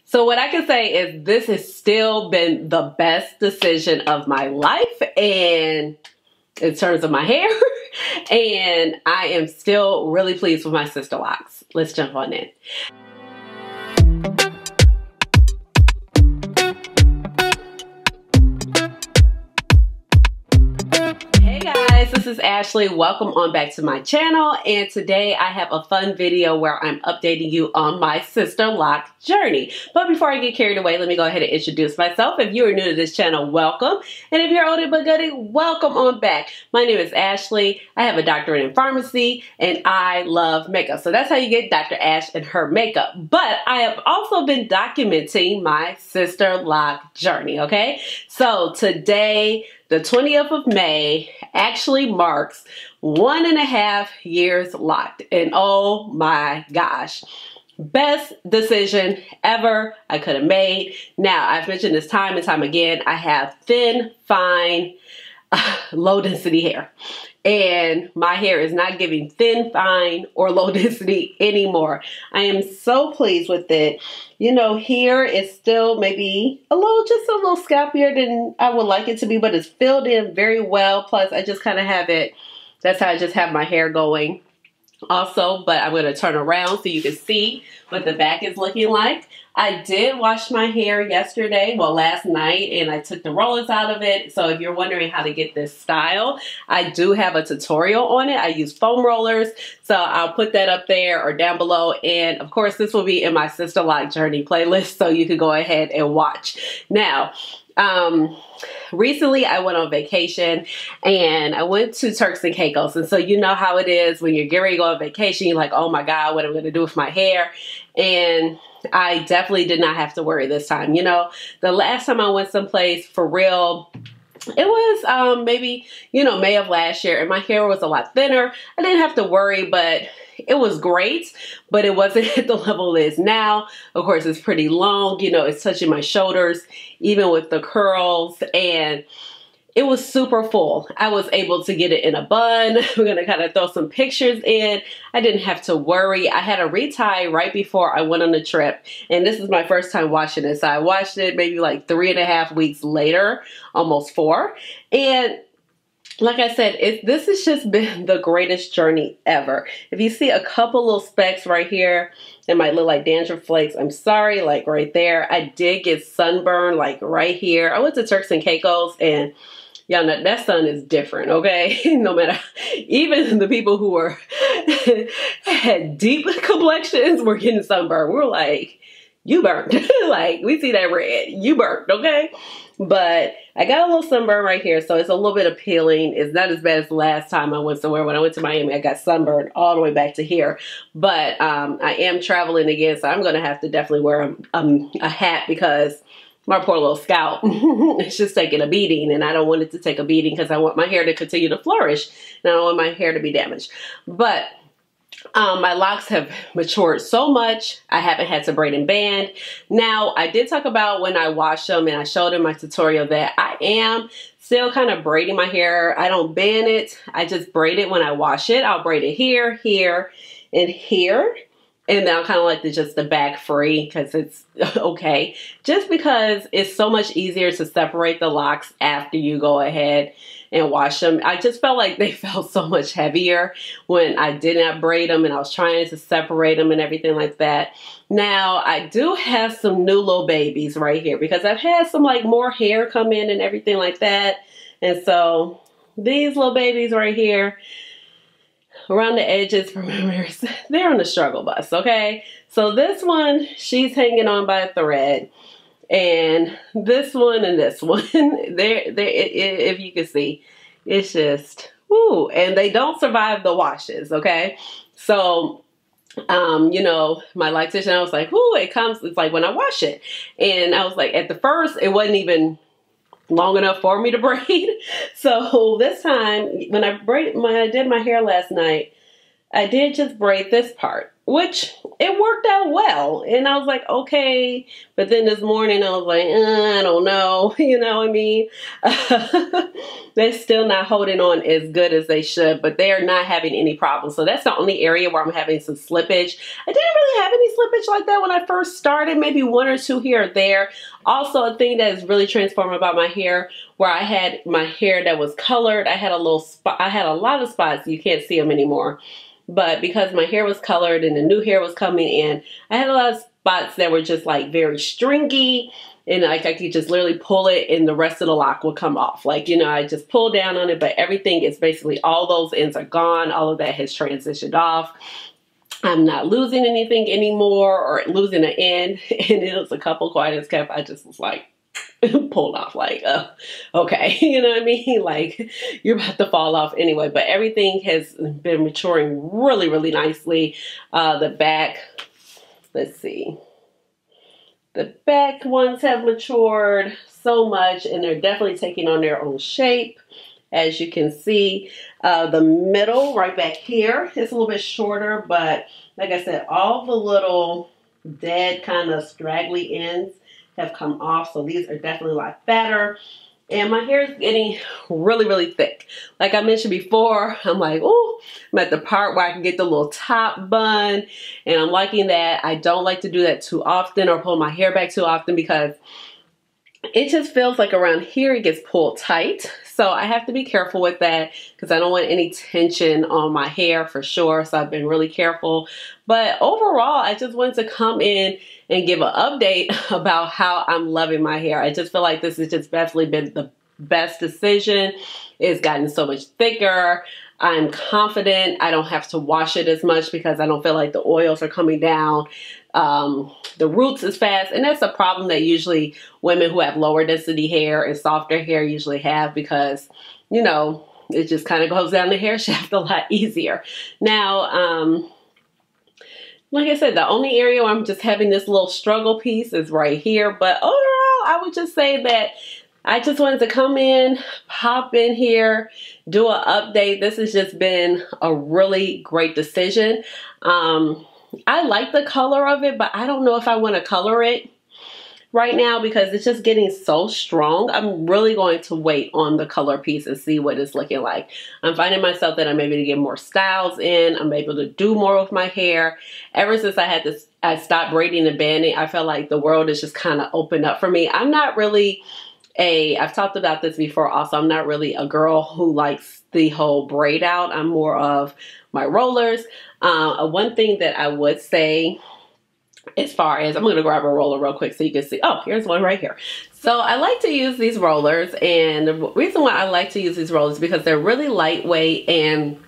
So what I can say is this has still been the best decision of my life and in terms of my hair. And I am still really pleased with my Sister Locs. Let's jump on in. Hey guys, this is Ashley. Welcome on back to my channel, and today I have a fun video where I'm updating you on my Sister Loc journey. But before I get carried away, let me go ahead and introduce myself. If you are new to this channel, welcome. And if you're oldie but goodie, welcome on back. My name is Ashley. I have a doctorate in pharmacy and I love makeup. So that's how you get Dr. Ash and her makeup. But I have also been documenting my Sister Loc journey, okay? So today, the 20th of May, actually marks 1.5 years locked. And oh my gosh, best decision ever I could have made. Now, I've mentioned this time and time again, I have thin, fine, low density hair. And my hair is not giving thin, fine, or low density anymore. I am so pleased with it. You know, here is still maybe just a little scalpier than I would like it to be, but it's filled in very well. Plus, I just kind of have it, that's how I just have my hair going. Also, but I'm going to turn around so you can see what the back is looking like. I did wash my hair yesterday, well last night, and I took the rollers out of it. So if you're wondering how to get this style, I do have a tutorial on it. I use foam rollers, so I'll put that up there or down below. And of course, this will be in my Sister Loc Journey playlist, so you can go ahead and watch. Now, recently I went on vacation and I went to Turks and Caicos. And so you know how it is when you're getting ready to go on vacation, you're like, oh my God, what am I going to do with my hair? And I definitely did not have to worry this time. You know, the last time I went someplace for real, it was maybe, you know, May of last year, and my hair was a lot thinner. I didn't have to worry, but it was great, but it wasn't at the level it is now. Of course, it's pretty long, you know, it's touching my shoulders, even with the curls, and it was super full. I was able to get it in a bun. We're gonna kind of throw some pictures in. I didn't have to worry. I had a retie right before I went on the trip, and this is my first time washing it. So I washed it maybe like 3.5 weeks later, almost 4. And like I said, this has just been the greatest journey ever. If you see a couple little specks right here, it might look like dandruff flakes. I'm sorry, like right there. I did get sunburn like right here. I went to Turks and Caicos, and y'all know that sun is different, okay? No matter, even the people who were had deep complexions were getting sunburned. We were like, you burnt. Like, we see that red. You burnt, okay? But I got a little sunburn right here, so it's a little bit appealing. It's not as bad as the last time I went somewhere. When I went to Miami, I got sunburned all the way back to here. But I am traveling again, so I'm going to have to definitely wear a hat because my poor little scalp is just taking a beating, and I don't want it to take a beating because I want my hair to continue to flourish, and I don't want my hair to be damaged. But my locks have matured so much, I haven't had to braid and band. Now, I did talk about when I wash them, and I showed in my tutorial that I am still kind of braiding my hair. I don't band it, I just braid it when I wash it. I'll braid it here, here, and here. And then I'll kind of let just the back free because it's okay. Just because it's so much easier to separate the locks after you go ahead and wash them. I just felt like they felt so much heavier when I did not braid them and I was trying to separate them and everything like that. Now, I do have some new little babies right here because I've had some like more hair come in and everything like that. And so these little babies right here, around the edges, remember, they're on the struggle bus, okay? So this one, she's hanging on by a thread. And this one and this one, if you can see, it's just, whoo. And they don't survive the washes, okay? So, you know, my lactation, I was like, whoo, it's like when I wash it. And I was like, at the first, it wasn't even long enough for me to braid. So this time, when I did my hair last night, I did just braid this part. which it worked out well. And I was like, okay. But then this morning I was like, I don't know. You know what I mean? They're still not holding on as good as they should, but they are not having any problems. So that's the only area where I'm having some slippage. I didn't really have any slippage like that when I first started, maybe one or two here or there. Also, a thing that is really transformed about my hair, where I had my hair that was colored, I had a little spot, I had a lot of spots. You can't see them anymore. But because my hair was colored and the new hair was coming in, I had a lot of spots that were just like very stringy, and like I could just literally pull it and the rest of the lock would come off. Like, you know, I just pull down on it, but everything is basically, all those ends are gone. All of that has transitioned off. I'm not losing anything anymore or losing an end. And it was a couple quietest kept. I just was like, pulled off, like, okay, you know what I mean? Like, you're about to fall off anyway. But everything has been maturing really, really nicely. The back, let's see. The back ones have matured so much, and they're definitely taking on their own shape. As you can see, the middle right back here is a little bit shorter, but like I said, all the little dead kind of straggly ends have come off. So these are definitely a lot better. And my hair is getting really, really thick. Like I mentioned before, I'm like, oh, I'm at the part where I can get the little top bun, and I'm liking that. I don't like to do that too often or pull my hair back too often, because it just feels like around here it gets pulled tight. So I have to be careful with that, because I don't want any tension on my hair for sure. So I've been really careful. But overall, I just wanted to come in and give an update about how I'm loving my hair. I just feel like this has just definitely been the best decision. It's gotten so much thicker. I'm confident. I don't have to wash it as much because I don't feel like the oils are coming down the roots as fast. And that's a problem that usually women who have lower density hair and softer hair usually have, because, you know, it just kind of goes down the hair shaft a lot easier. Now, like I said, the only area where I'm just having this little struggle piece is right here. But overall, I would just say that I just wanted to come in, pop in here, do an update. This has just been a really great decision. I like the color of it, but I don't know if I want to color it right now because it's just getting so strong. I'm really going to wait on the color piece and see what it's looking like. I'm finding myself that I'm able to get more styles in. I'm able to do more with my hair. Ever since I stopped braiding and banding, I felt like the world is just kind of opened up for me. I'm not really I've talked about this before also, I'm not really a girl who likes the whole braid out. I'm more of my rollers. One thing that I would say, as far as, I'm going to grab a roller real quick so you can see. Oh, here's one right here. So I like to use these rollers, and the reason why I like to use these rollers is because they're really lightweight, and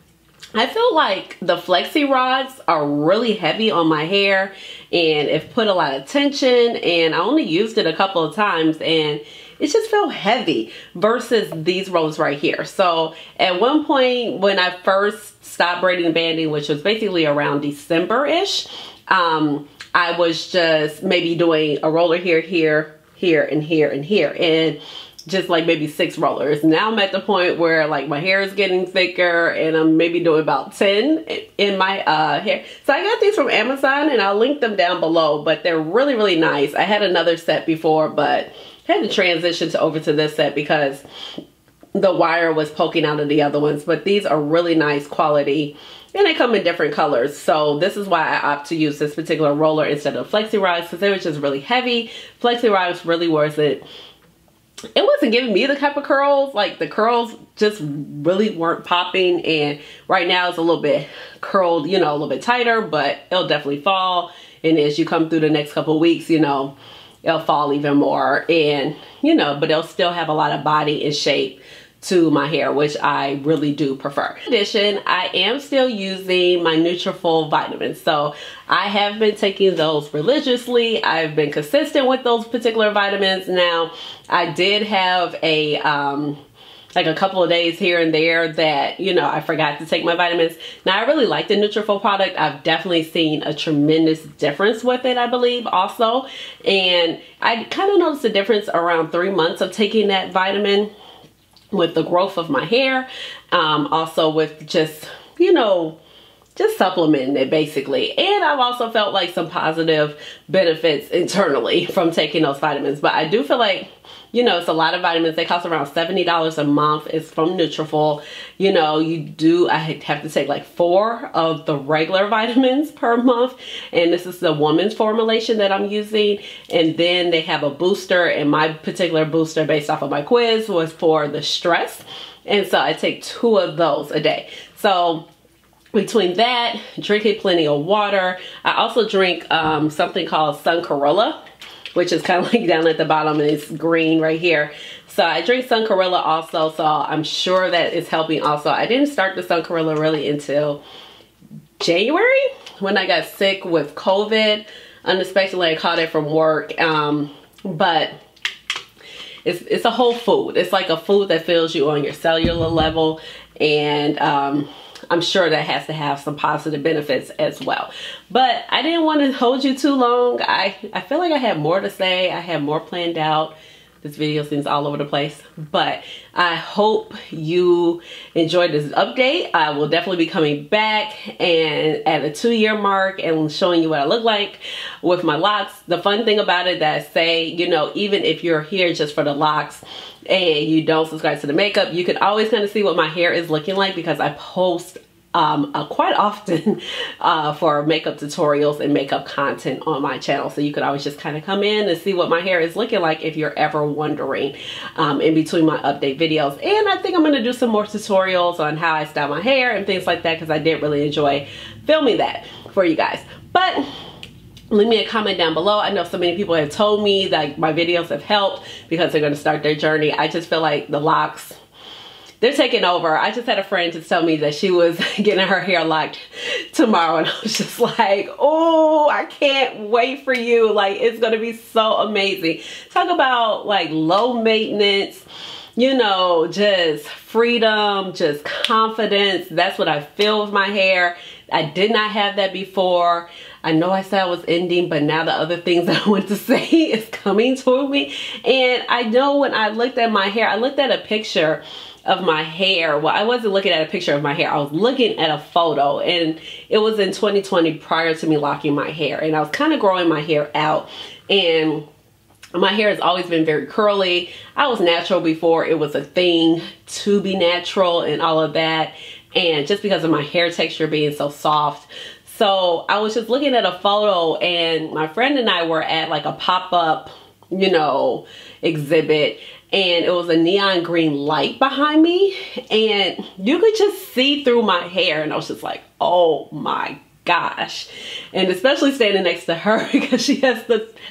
I feel like the flexi rods are really heavy on my hair and it put a lot of tension, and I only used it a couple of times and it just felt heavy versus these rollers right here. So at one point when I first stopped braiding and banding, which was basically around December-ish, I was just maybe doing a roller here, here, here, and here, and here, and just like maybe 6 rollers. Now I'm at the point where like my hair is getting thicker and I'm maybe doing about 10 in my hair. So I got these from Amazon and I'll link them down below, but they're really, really nice. I had another set before, but had to transition over to this set because the wire was poking out of the other ones. But these are really nice quality and they come in different colors. So this is why I opt to use this particular roller instead of flexi rods, because they were just really heavy. Flexi rods really worth it. It wasn't giving me the type of curls, like the curls just really weren't popping, and right now it's a little bit curled, you know, a little bit tighter, but it'll definitely fall. And as you come through the next couple of weeks, you know, it'll fall even more, and you know, but it'll still have a lot of body and shape to my hair, which I really do prefer. In addition, I am still using my Nutrafol vitamins. So I have been taking those religiously. I've been consistent with those particular vitamins. Now, I did have a like a couple of days here and there that, you know, I forgot to take my vitamins. Now, I really like the Nutrafol product. I've definitely seen a tremendous difference with it, I believe, also. And I kind of noticed a difference around 3 months of taking that vitamin, with the growth of my hair, also with just, you know, just supplementing it basically. And I've also felt like some positive benefits internally from taking those vitamins. But I do feel like, you know, it's a lot of vitamins. They cost around $70 a month. It's from Nutrafol. You know, I have to take like 4 of the regular vitamins per month. And this is the woman's formulation that I'm using. And then they have a booster, and my particular booster based off of my quiz was for the stress. And so I take 2 of those a day. So between that, drinking plenty of water, I also drink something called Sun Chlorella, which is kind of like down at the bottom, and it's green right here. So I drink Sun Chlorella also, so I'm sure that it's helping also. I didn't start the Sun Chlorella really until January when I got sick with COVID. Unexpectedly, I caught it from work, but it's a whole food. It's like a food that fills you on your cellular level, and I'm sure that has to have some positive benefits as well. But I didn't want to hold you too long. I feel like I had more to say. I had more planned out. This video seems all over the place, but I hope you enjoyed this update. I will definitely be coming back and at a 2-year mark and showing you what I look like with my locks. The fun thing about it that I say, you know, even if you're here just for the locks and you don't subscribe to the makeup, you can always kind of see what my hair is looking like, because I post quite often for makeup tutorials and makeup content on my channel. So you could always just kind of come in and see what my hair is looking like if you're ever wondering in between my update videos. And I think I'm going to do some more tutorials on how I style my hair and things like that, because I did really enjoy filming that for you guys. But leave me a comment down below. I know so many people have told me that my videos have helped because they're going to start their journey. I just feel like the locks, they're taking over. I just had a friend just tell me that she was getting her hair locked tomorrow, and I was just like, oh, I can't wait for you. Like, it's gonna be so amazing. Talk about like low maintenance, you know, just freedom, just confidence. That's what I feel with my hair. I did not have that before. I know I said I was ending, but now the other things that I want to say is coming to me. And I know when I looked at my hair, I looked at a picture of my hair. Well, I wasn't looking at a picture of my hair. I was looking at a photo, and it was in 2020 prior to me locking my hair. And I was kind of growing my hair out, and my hair has always been very curly. I was natural before it was a thing to be natural and all of that. And just because of my hair texture being so soft. So I was just looking at a photo, and my friend and I were at like a pop-up, you know, exhibit, and it was a neon green light behind me, and you could just see through my hair, and I was just like, oh my gosh. And especially standing next to her, because she has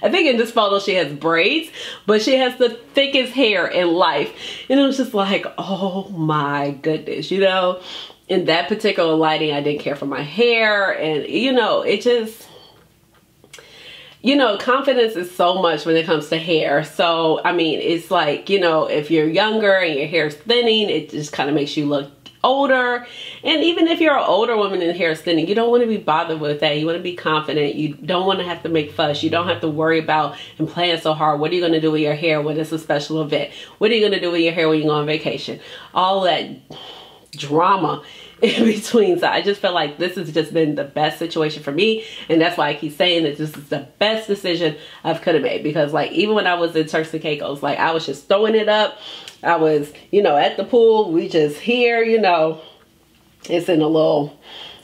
I think in this photo she has braids, but she has the thickest hair in life. And it was just like, oh my goodness, you know. In that particular lighting, I didn't care for my hair, and you know, it just, you know, confidence is so much when it comes to hair. So I mean, it's like, you know, if you're younger and your hair is thinning, it just kind of makes you look older. And even if you're an older woman and hair is thinning, you don't want to be bothered with that. You want to be confident. You don't want to have to make fuss. You don't have to worry about and plan so hard. What are you going to do with your hair when it's a special event? What are you going to do with your hair when you go on vacation? All that drama in between. So I just feel like this has just been the best situation for me, and that's why I keep saying that this is the best decision I've could have made. Because like, even when I was in Turks and Caicos, like I was just throwing it up. I was, you know, at the pool. We just here, you know, it's in a little,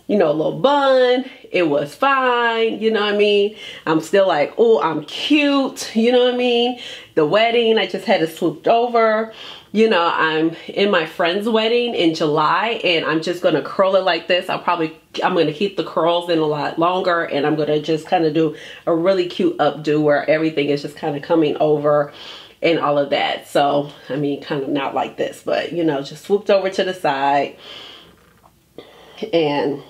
you know, a little bun. It was fine, you know what I mean? I'm still like, oh, I'm cute, you know what I mean? The wedding, I just had it swooped over. You know, I'm in my friend's wedding in July, and I'm just going to curl it like this. I'm going to keep the curls in a lot longer, and I'm going to just kind of do a really cute updo where everything is just kind of coming over and all of that. So, I mean, kind of not like this, but, you know, just swooped over to the side. And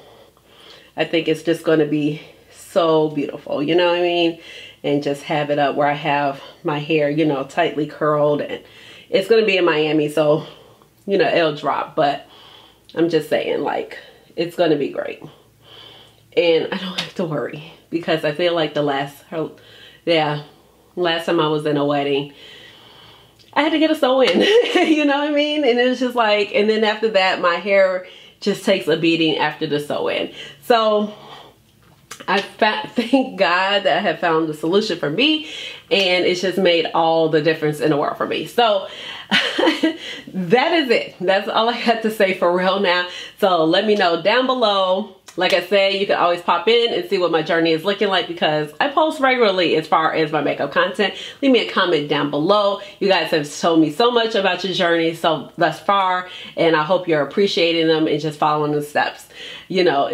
I think it's just going to be so beautiful, you know what I mean? And just have it up where I have my hair, you know, tightly curled, and it's going to be in Miami, so, you know, it'll drop. But I'm just saying, like, it's going to be great. And I don't have to worry, because I feel like last time I was in a wedding, I had to get a sew in, you know what I mean? And it was just like, and then after that, my hair just takes a beating after the sew-in. So thank God that I have found the solution for me, and it's just made all the difference in the world for me. So that is it. That's all I had to say for real now. So let me know down below. Like I said, you can always pop in and see what my journey is looking like, because I post regularly as far as my makeup content. Leave me a comment down below. You guys have told me so much about your journey so thus far, and I hope you're appreciating them and just following the steps. You know,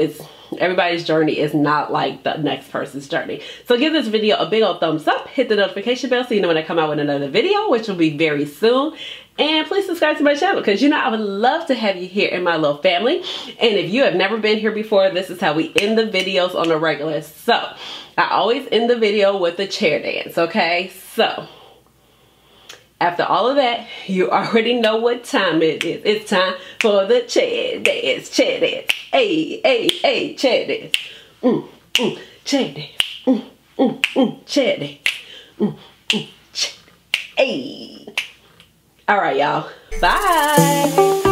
everybody's journey is not like the next person's journey. So give this video a big old thumbs up, hit the notification bell so you know when I come out with another video, which will be very soon. And please subscribe to my channel, because you know I would love to have you here in my little family. And if you have never been here before, this is how we end the videos on the regular. So I always end the video with a chair dance, okay? So after all of that, you already know what time it is. It's time for the chair dance, chair dance. Hey, hey, hey, chair dance. Chair dance. Chair dance. Hey. All right, y'all. Bye.